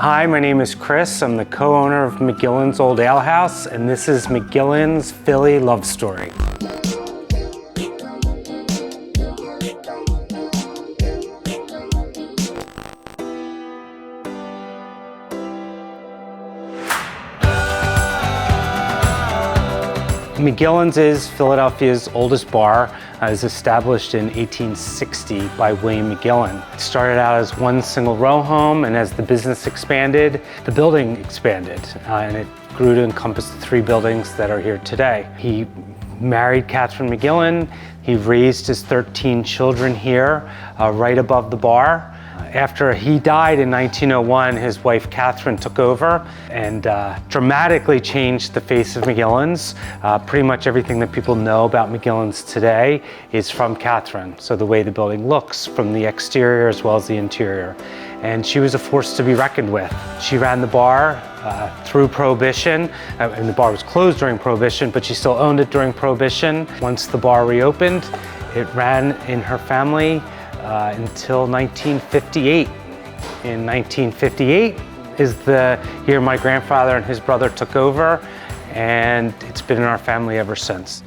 Hi, my name is Chris. I'm the co-owner of McGillin's Old Ale House, and this is McGillin's Philly Love Story. McGillin's is Philadelphia's oldest bar. It was established in 1860 by William McGillin. It started out as one single row home, and as the business expanded, the building expanded, and it grew to encompass the 3 buildings that are here today. He married Catherine McGillin. He raised his 13 children here, right above the bar. After he died in 1901, his wife Catherine took over and dramatically changed the face of McGillin's. Pretty much everything that people know about McGillin's today is from Catherine. So the way the building looks from the exterior as well as the interior. And she was a force to be reckoned with. She ran the bar through Prohibition, and the bar was closed during Prohibition, but she still owned it during Prohibition. Once the bar reopened, it ran in her family until 1958. In 1958 is the year my grandfather and his brother took over, and it's been in our family ever since.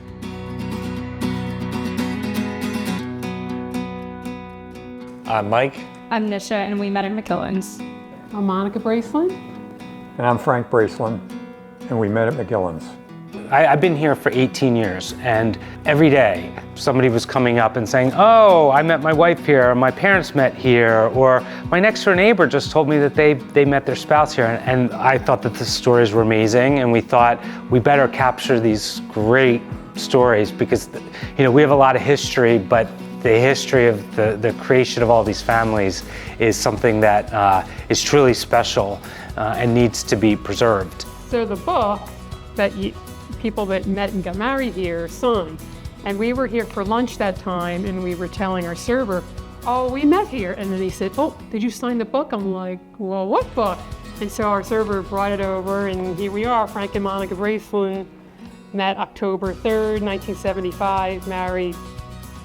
I'm Mike. I'm Nisha, and we met at McGillin's. I'm Monica Braceland. And I'm Frank Braceland, and we met at McGillin's. I've been here for 18 years, and every day somebody was coming up and saying, oh, I met my wife here, or my parents met here, or my next door neighbor just told me that they met their spouse here. And I thought that the stories were amazing, and we thought we better capture these great stories because, you know, we have a lot of history, but the history of the creation of all these families is something that is truly special and needs to be preserved. So the book that people that met and got married here signed. And we were here for lunch that time, and we were telling our server, oh, we met here. And then he said, oh, did you sign the book? I'm like, well, what book? And so our server brought it over, and here we are, Frank and Monica Braceland, met October 3rd, 1975, married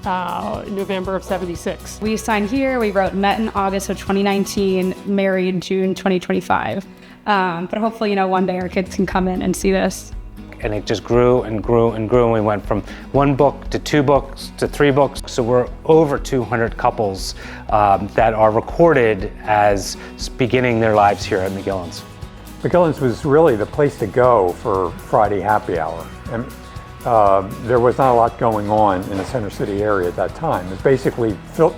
November of 76. We signed here, we wrote met in August of 2019, married June 2025. But hopefully, you know, one day our kids can come in and see this. And it just grew and grew and grew, and we went from 1 book to 2 books to 3 books. So we're over 200 couples that are recorded as beginning their lives here at McGillin's. McGillin's was really the place to go for Friday happy hour. And there was not a lot going on in the Center City area at that time. It was basically the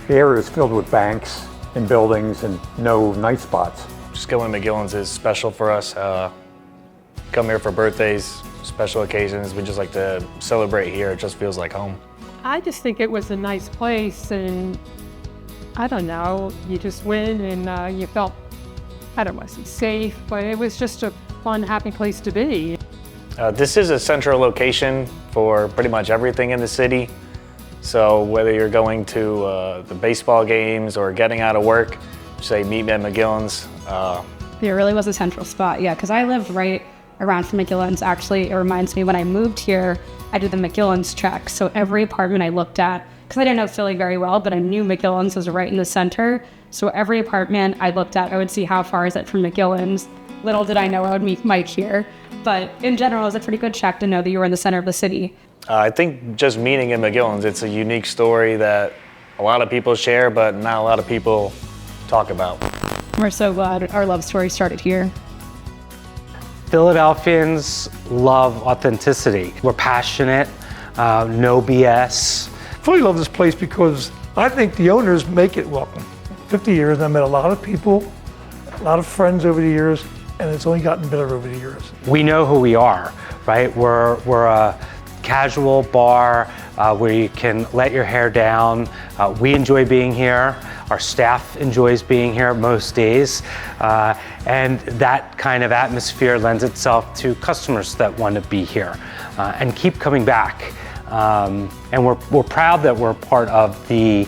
area was filled with banks and buildings and no night spots. Just going to McGillin's is special for us. Come here for birthdays, special occasions. We just like to celebrate here. It just feels like home. I just think it was a nice place, and I don't know, you just went and you felt, I don't want to say safe, but it was just a fun, happy place to be. This is a central location for pretty much everything in the city. So whether you're going to the baseball games or getting out of work, say meet me at McGillin's. It really was a central spot, yeah, because I lived right around from McGillin's. Actually, it reminds me when I moved here, I did the McGillin's check. So every apartment I looked at, because I didn't know Philly very well, but I knew McGillin's was right in the center. So every apartment I looked at, I would see how far is it from McGillin's. Little did I know I would meet Mike here. But in general, it was a pretty good check to know that you were in the center of the city. I think just meeting at McGillin's, it's a unique story that a lot of people share, but not a lot of people talk about. We're so glad our love story started here. Philadelphians love authenticity. We're passionate, no BS. Philly love this place because I think the owners make it welcome. 50 years, I met a lot of people, a lot of friends over the years, and it's only gotten better over the years. We know who we are, right? We're a casual bar where you can let your hair down. We enjoy being here. Our staff enjoys being here most days. And that kind of atmosphere lends itself to customers that want to be here and keep coming back. And we're proud that we're part of the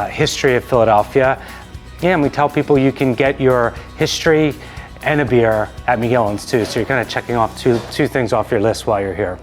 history of Philadelphia. Yeah, and we tell people you can get your history and a beer at McGillin's too. So you're kind of checking off two things off your list while you're here.